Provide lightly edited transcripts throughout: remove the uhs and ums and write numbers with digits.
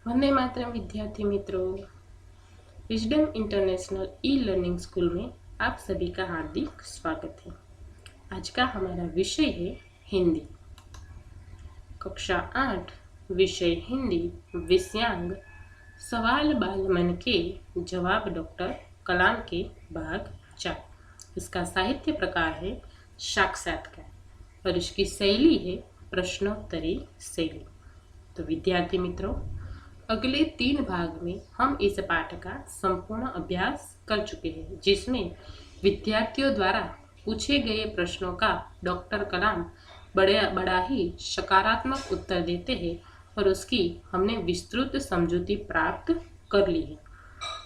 वंदे मातरम विद्यार्थी मित्रों, wisdom international e learning school में आप सभी का हार्दिक स्वागत है। आज का हमारा विषय है हिंदी। कक्षा 8 विषय हिंदी, विषयांग सवाल बाल मन के जवाब डॉक्टर कलाम के भाग 4। इसका साहित्य प्रकार है साक्षात्कार और इसकी शैली है प्रश्नोत्तरी शैली। तो विद्यार्थी मित्रों, अगले 3 भाग में हम इस पाठ का संपूर्ण अभ्यास कर चुके हैं, जिसमें विद्यार्थियों द्वारा पूछे गए प्रश्नों का डॉक्टर कलाम बड़ा ही सकारात्मक उत्तर देते हैं और उसकी हमने विस्तृत समझूती प्राप्त कर ली है।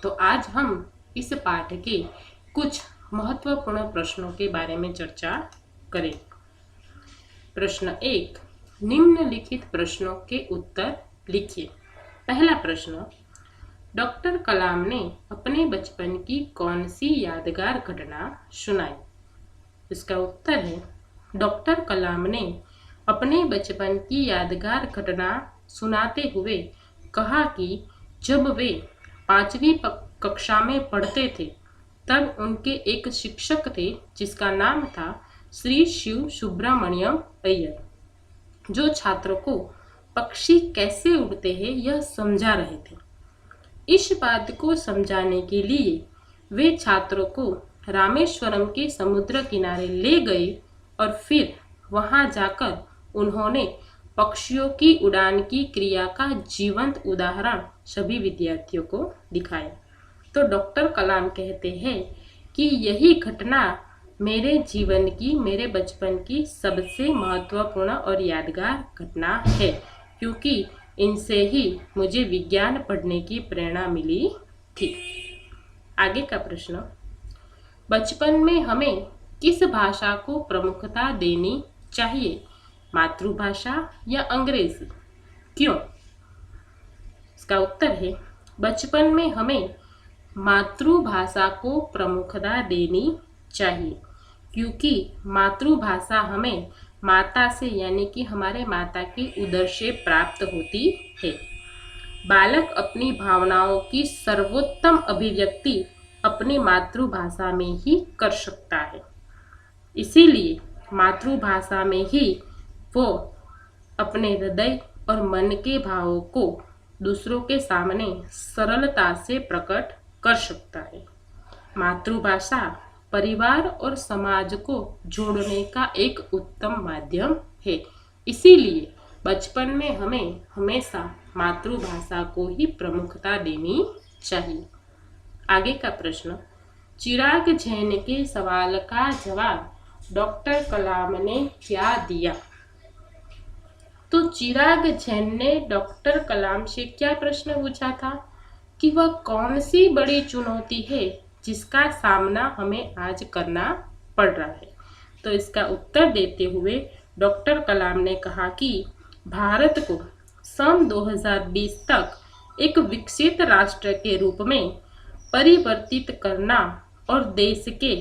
तो आज हम इस पाठ के कुछ महत्वपूर्ण प्रश्नों के बारे में चर्चा करें। प्रश्न 1, निम्नलिखित प्रश्नों के उत्तर लिखिए। पहला प्रश्न, डॉक्टर कलाम ने अपने बचपन की कौन सी यादगार घटना सुनाई? इसका उत्तर है, डॉक्टर कलाम ने अपने बचपन की यादगार घटना सुनाते हुए कहा कि जब वे 5वीं कक्षा में पढ़ते थे तब उनके एक शिक्षक थे जिसका नाम था श्री शिव सुब्रमण्यम अय्यर, जो छात्रों को पक्षी कैसे उड़ते हैं यह समझा रहे थे। इस बात को समझाने के लिए वे छात्रों को रामेश्वरम के समुद्र किनारे ले गए और फिर वहां जाकर उन्होंने पक्षियों की उड़ान की क्रिया का जीवंत उदाहरण सभी विद्यार्थियों को दिखाया। तो डॉक्टर कलाम कहते हैं कि यही घटना मेरे जीवन की, मेरे बचपन की सबसे महत्वपूर्ण और यादगार घटना है, क्योंकि इनसे ही मुझे विज्ञान पढ़ने की प्रेरणा मिली थी। आगे का प्रश्न, बचपन में हमें किस भाषा को प्रमुखता देनी चाहिए, मातृभाषा या अंग्रेजी? क्यों? इसका उत्तर है, बचपन में हमें मातृभाषा को प्रमुखता देनी चाहिए, क्योंकि मातृभाषा हमें माता से यानी कि हमारे माता के उदर से प्राप्त होती है। बालक अपनी भावनाओं की सर्वोत्तम अभिव्यक्ति अपनी मातृभाषा में ही कर सकता है। इसीलिए मातृभाषा में ही वो अपने हृदय और मन के भावों को दूसरों के सामने सरलता से प्रकट कर सकता है। मातृभाषा परिवार और समाज को जोड़ने का एक उत्तम माध्यम है। इसीलिए बचपन में हमें हमेशा मातृभाषा को ही प्रमुखता देनी चाहिए। आगे का प्रश्न, चिराग जैन के सवाल का जवाब डॉक्टर कलाम ने क्या दिया? तो चिराग जैन ने डॉक्टर कलाम से क्या प्रश्न पूछा था कि वह कौन सी बड़ी चुनौती है जिसका सामना हमें आज करना पड़ रहा है? तो इसका उत्तर देते हुए डॉक्टर कलाम ने कहा कि भारत को सन 2020 तक एक विकसित राष्ट्र के रूप में परिवर्तित करना और देश के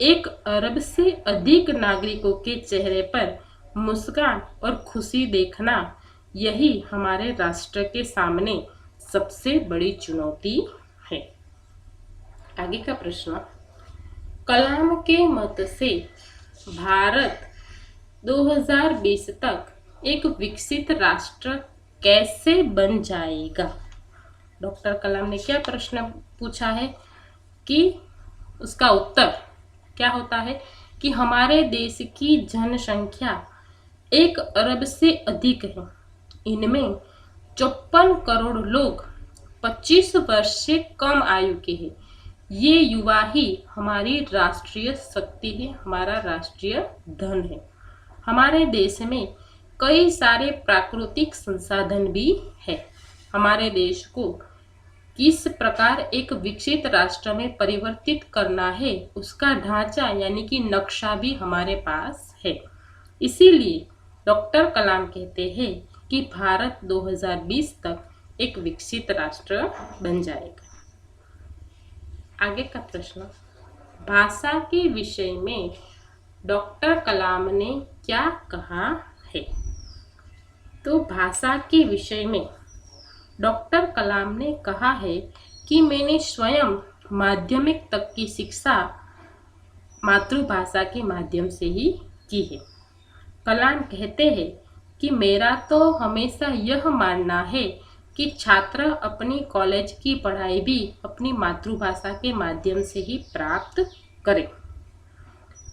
1 अरब से अधिक नागरिकों के चेहरे पर मुस्कान और खुशी देखना, यही हमारे राष्ट्र के सामने सबसे बड़ी चुनौती है। आगे का प्रश्न, कलाम के मत से भारत 2020 तक एक विकसित राष्ट्र कैसे बन जाएगा? डॉक्टर कलाम ने क्या प्रश्न पूछा है कि उसका उत्तर क्या होता है कि हमारे देश की जनसंख्या 1 अरब से अधिक है। इनमें 54 करोड़ लोग 25 वर्ष से कम आयु के हैं। ये युवा ही हमारी राष्ट्रीय शक्ति है, हमारा राष्ट्रीय धन है। हमारे देश में कई सारे प्राकृतिक संसाधन भी है। हमारे देश को किस प्रकार एक विकसित राष्ट्र में परिवर्तित करना है, उसका ढांचा यानी कि नक्शा भी हमारे पास है। इसीलिए डॉक्टर कलाम कहते हैं कि भारत 2020 तक एक विकसित राष्ट्र बन जाएगा। आगे का प्रश्न, भाषा के विषय में डॉक्टर कलाम ने क्या कहा है? तो भाषा के विषय में डॉक्टर कलाम ने कहा है कि मैंने स्वयं माध्यमिक तक की शिक्षा मातृभाषा के माध्यम से ही की है। कलाम कहते हैं कि मेरा तो हमेशा यह मानना है कि छात्र अपनी कॉलेज की पढ़ाई भी अपनी मातृभाषा के माध्यम से ही प्राप्त करे।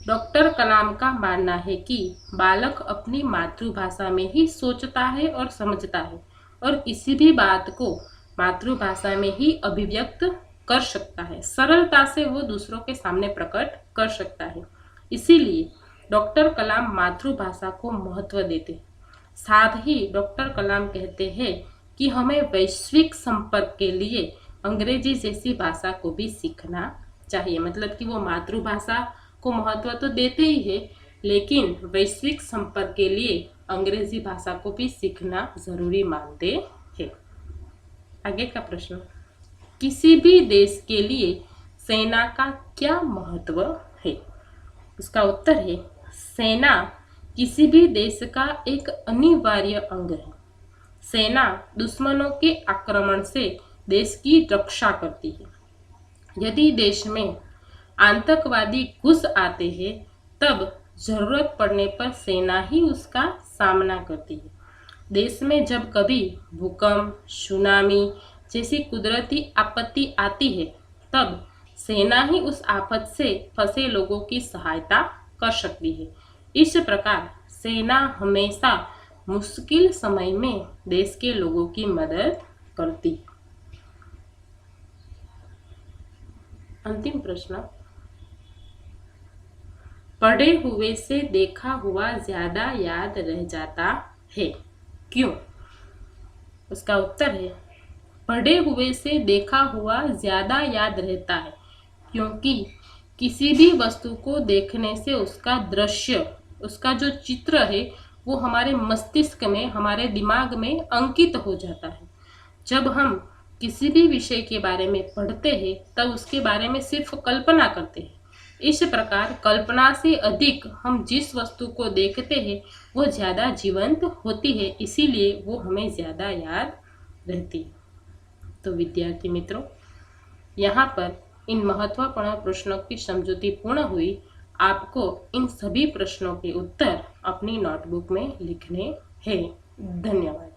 डॉक्टर कलाम का मानना है कि बालक अपनी मातृभाषा में ही सोचता है और समझता है और किसी भी बात को मातृभाषा में ही अभिव्यक्त कर सकता है। सरलता से वो दूसरों के सामने प्रकट कर सकता है। इसीलिए डॉक्टर कलाम मातृभाषा को महत्व देते हैं। साथ ही डॉक्टर कलाम कहते हैं कि हमें वैश्विक संपर्क के लिए अंग्रेजी जैसी भाषा को भी सीखना चाहिए। मतलब कि वो मातृभाषा को महत्व तो देते ही है, लेकिन वैश्विक संपर्क के लिए अंग्रेजी भाषा को भी सीखना जरूरी मानते हैं। आगे का प्रश्न, किसी भी देश के लिए सेना का क्या महत्व है? उसका उत्तर है, सेना किसी भी देश का एक अनिवार्य अंग है। सेना दुश्मनों के आक्रमण से देश की रक्षा करती है। यदि देश में आतंकवादी घुस आते हैं तब जरूरत पड़ने पर सेना ही उसका सामना करती है। देश में जब कभी भूकंप, सुनामी जैसी कुदरती आपत्ति आती है तब सेना ही उस आफत से फंसे लोगों की सहायता कर सकती है। इस प्रकार सेना हमेशा मुश्किल समय में देश के लोगों की मदद करती है। अंतिम प्रश्न, पढ़े हुए से देखा हुआ ज्यादा याद रह जाता है, क्यों? उसका उत्तर है, पढ़े हुए से देखा हुआ ज्यादा याद रहता है क्योंकि किसी भी वस्तु को देखने से उसका दृश्य, उसका जो चित्र है वो हमारे मस्तिष्क में, हमारे दिमाग में अंकित हो जाता है। जब हम किसी भी विषय के बारे में पढ़ते हैं तब उसके बारे में सिर्फ कल्पना करते हैं। इस प्रकार कल्पना से अधिक हम जिस वस्तु को देखते हैं वो ज़्यादा जीवंत होती है, इसीलिए वो हमें ज़्यादा याद रहती है। तो विद्यार्थी मित्रों, यहाँ पर इन महत्वपूर्ण प्रश्नों की समझौती पूर्ण हुई। आपको इन सभी प्रश्नों के उत्तर अपनी नोटबुक में लिखने हैं। धन्यवाद।